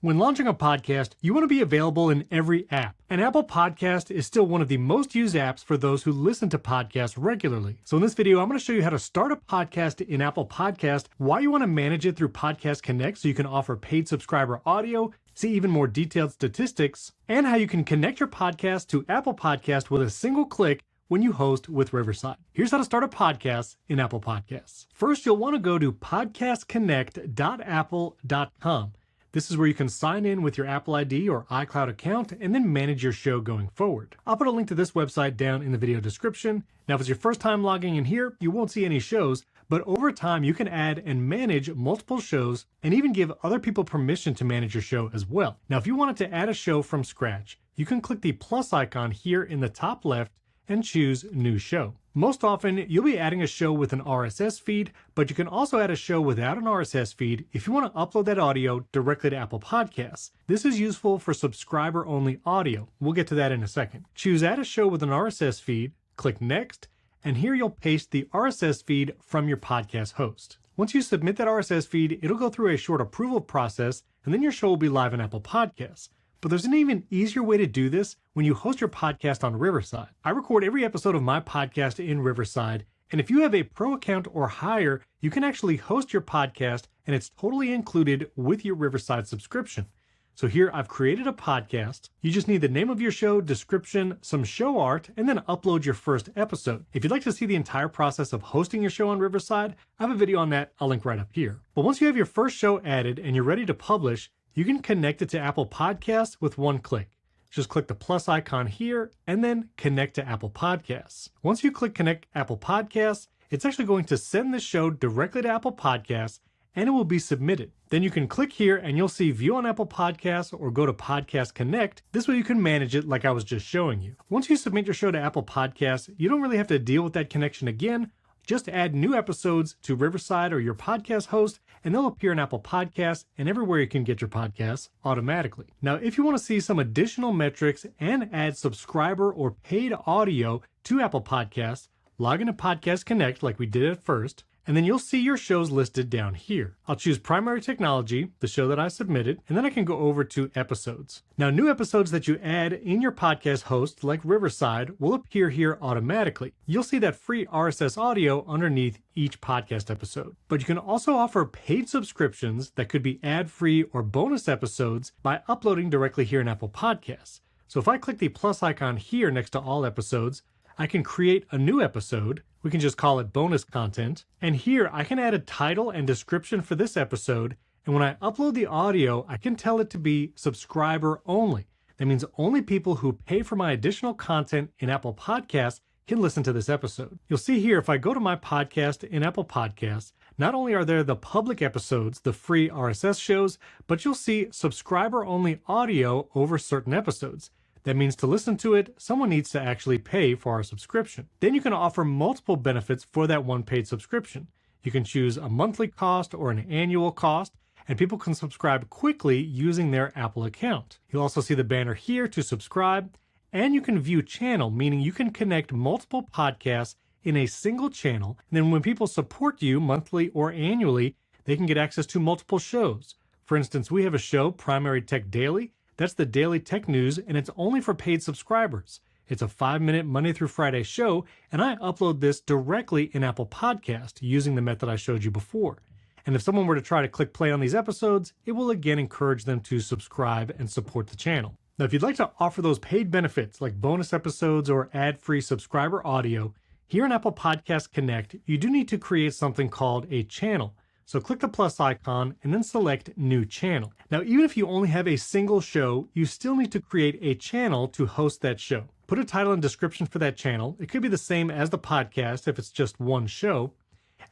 When launching a podcast, you want to be available in every app, and Apple Podcast is still one of the most used apps for those who listen to podcasts regularly. So in this video, I'm going to show you how to start a podcast in Apple Podcast, why you want to manage it through Podcast Connect so you can offer paid subscriber audio, see even more detailed statistics, and how you can connect your podcast to Apple Podcast with a single click when you host with Riverside. Here's how to start a podcast in Apple Podcasts. First, you'll want to go to podcastconnect.apple.com. This is where you can sign in with your Apple ID or iCloud account and then manage your show going forward. I'll put a link to this website down in the video description. Now, if it's your first time logging in here, you won't see any shows, but over time you can add and manage multiple shows and even give other people permission to manage your show as well. Now, if you wanted to add a show from scratch, you can click the plus icon here in the top left and choose New Show. Most often, you'll be adding a show with an RSS feed, but you can also add a show without an RSS feed if you want to upload that audio directly to Apple Podcasts. This is useful for subscriber-only audio. We'll get to that in a second. Choose Add a Show with an RSS feed, click Next, and here you'll paste the RSS feed from your podcast host. Once you submit that RSS feed, it'll go through a short approval process, and then your show will be live on Apple Podcasts. But there's an even easier way to do this when you host your podcast on Riverside. I record every episode of my podcast in Riverside, and if you have a pro account or higher, you can actually host your podcast, and it's totally included with your Riverside subscription. So here I've created a podcast. You just need the name of your show, description, some show art, and then upload your first episode. If you'd like to see the entire process of hosting your show on Riverside, I have a video on that. I'll link right up here. But once you have your first show added and you're ready to publish, you can connect it to Apple Podcasts with one click. Just click the plus icon here and then connect to Apple Podcasts. Once you click Connect Apple Podcasts, it's actually going to send the show directly to Apple Podcasts and it will be submitted. Then you can click here and you'll see View on Apple Podcasts or go to Podcast Connect. This way you can manage it like I was just showing you. Once you submit your show to Apple Podcasts, you don't really have to deal with that connection again. Just add new episodes to Riverside or your podcast host, and they'll appear in Apple Podcasts and everywhere you can get your podcasts automatically. Now, if you want to see some additional metrics and add subscriber or paid audio to Apple Podcasts, log into Podcast Connect like we did at first, and then you'll see your shows listed down here. I'll choose Primary Technology, the show that I submitted, and then I can go over to Episodes. Now, new episodes that you add in your podcast host, like Riverside, will appear here automatically. You'll see that free RSS audio underneath each podcast episode. But you can also offer paid subscriptions that could be ad-free or bonus episodes by uploading directly here in Apple Podcasts. So if I click the plus icon here next to all episodes, I can create a new episode. We can just call it bonus content. And here I can add a title and description for this episode. And when I upload the audio, I can tell it to be subscriber only. That means only people who pay for my additional content in Apple Podcasts can listen to this episode. You'll see here, if I go to my podcast in Apple Podcasts, not only are there the public episodes, the free RSS shows, but you'll see subscriber only audio over certain episodes. That means to listen to it, someone needs to actually pay for our subscription. Then you can offer multiple benefits for that one paid subscription. You can choose a monthly cost or an annual cost, and people can subscribe quickly using their Apple account. You'll also see the banner here to subscribe, and you can view channel, meaning you can connect multiple podcasts in a single channel. And then when people support you monthly or annually, they can get access to multiple shows. For instance, we have a show, Primary Tech Daily. That's the daily tech news, and it's only for paid subscribers. It's a 5-minute Monday through Friday show, and I upload this directly in Apple Podcast using the method I showed you before. And if someone were to try to click play on these episodes, it will again encourage them to subscribe and support the channel. Now, if you'd like to offer those paid benefits like bonus episodes or ad-free subscriber audio, here in Apple Podcast Connect, you do need to create something called a channel. So click the plus icon and then select New Channel. Now, even if you only have a single show, you still need to create a channel to host that show. Put a title and description for that channel. It could be the same as the podcast if it's just one show.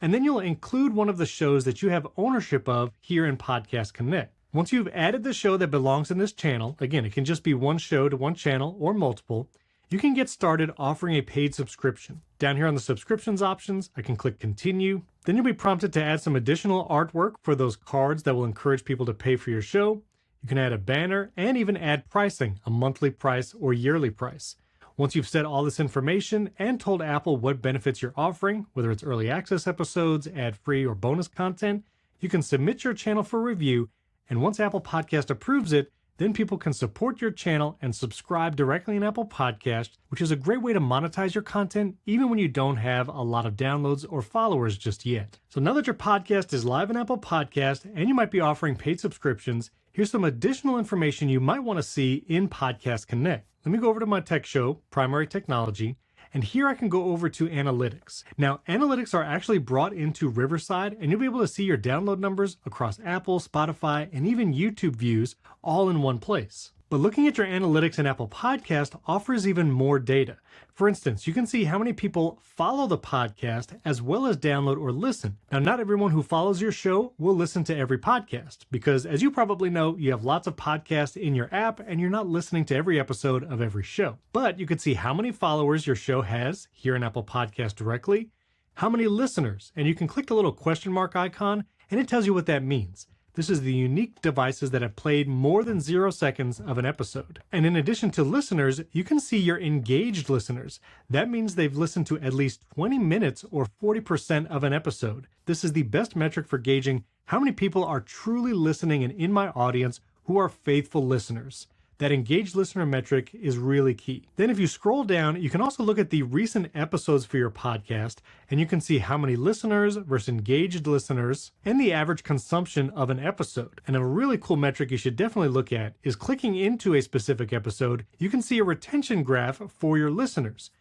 And then you'll include one of the shows that you have ownership of here in Podcast Connect. Once you've added the show that belongs in this channel, again, it can just be one show to one channel or multiple, you can get started offering a paid subscription. Down here on the subscriptions options, I can click continue. Then you'll be prompted to add some additional artwork for those cards that will encourage people to pay for your show. You can add a banner and even add pricing, a monthly price or yearly price. Once you've set all this information and told Apple what benefits you're offering, whether it's early access episodes, ad-free, or bonus content, you can submit your channel for review, And once Apple Podcast approves it, then people can support your channel and subscribe directly in Apple Podcast, which is a great way to monetize your content even when you don't have a lot of downloads or followers just yet. So now that your podcast is live in Apple Podcast and you might be offering paid subscriptions, here's some additional information you might want to see in Podcast Connect. Let me go over to my tech show, Primary Technology, and here I can go over to Analytics. Now, Analytics are actually brought into Riverside, and you'll be able to see your download numbers across Apple, Spotify, and even YouTube views all in one place. But looking at your analytics in Apple Podcast offers even more data. For instance, you can see how many people follow the podcast as well as download or listen. Now, not everyone who follows your show will listen to every podcast because, as you probably know, you have lots of podcasts in your app and you're not listening to every episode of every show. But you can see how many followers your show has here in Apple Podcast directly, how many listeners, and you can click the little question mark icon and it tells you what that means. This is the unique devices that have played more than 0 seconds of an episode. And in addition to listeners, you can see your engaged listeners. That means they've listened to at least 20 minutes or 40% of an episode. This is the best metric for gauging how many people are truly listening and in my audience who are faithful listeners. That engaged listener metric is really key. Then if you scroll down, you can also look at the recent episodes for your podcast, and you can see how many listeners versus engaged listeners and the average consumption of an episode. And a really cool metric you should definitely look at is clicking into a specific episode, you can see a retention graph for your listeners.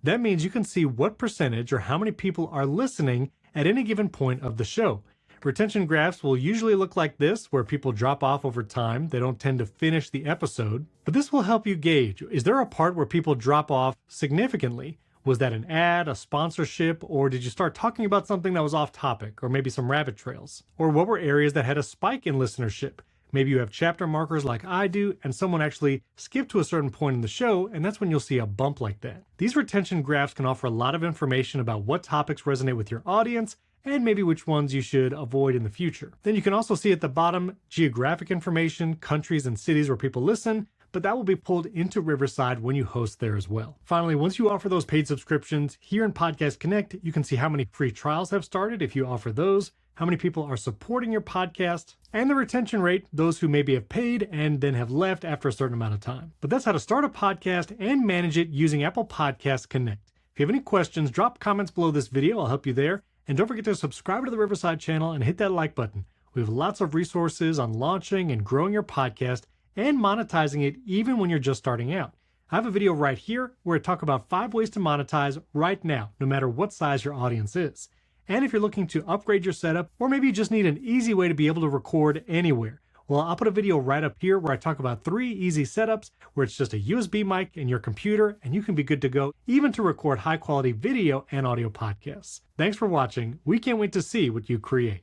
That means you can see what percentage or how many people are listening at any given point of the show. Retention graphs will usually look like this, where people drop off over time. They don't tend to finish the episode. But this will help you gauge, is there a part where people drop off significantly? Was that an ad, a sponsorship, or did you start talking about something that was off topic, or maybe some rabbit trails? Or what were areas that had a spike in listenership? Maybe you have chapter markers like I do, and someone actually skipped to a certain point in the show, and that's when you'll see a bump like that. These retention graphs can offer a lot of information about what topics resonate with your audience, and maybe which ones you should avoid in the future. Then you can also see at the bottom geographic information, countries and cities where people listen, but that will be pulled into Riverside when you host there as well. Finally, once you offer those paid subscriptions, here in Podcast Connect, you can see how many free trials have started if you offer those, how many people are supporting your podcast, and the retention rate, those who maybe have paid and then have left after a certain amount of time. But that's how to start a podcast and manage it using Apple Podcast Connect. If you have any questions, drop comments below this video. I'll help you there. And don't forget to subscribe to the Riverside channel and hit that like button. We have lots of resources on launching and growing your podcast and monetizing it even when you're just starting out. I have a video right here where I talk about 5 ways to monetize right now, no matter what size your audience is. And if you're looking to upgrade your setup, or maybe you just need an easy way to be able to record anywhere, well, I'll put a video right up here where I talk about 3 easy setups where it's just a USB mic and your computer and you can be good to go even to record high quality video and audio podcasts. Thanks for watching. We can't wait to see what you create.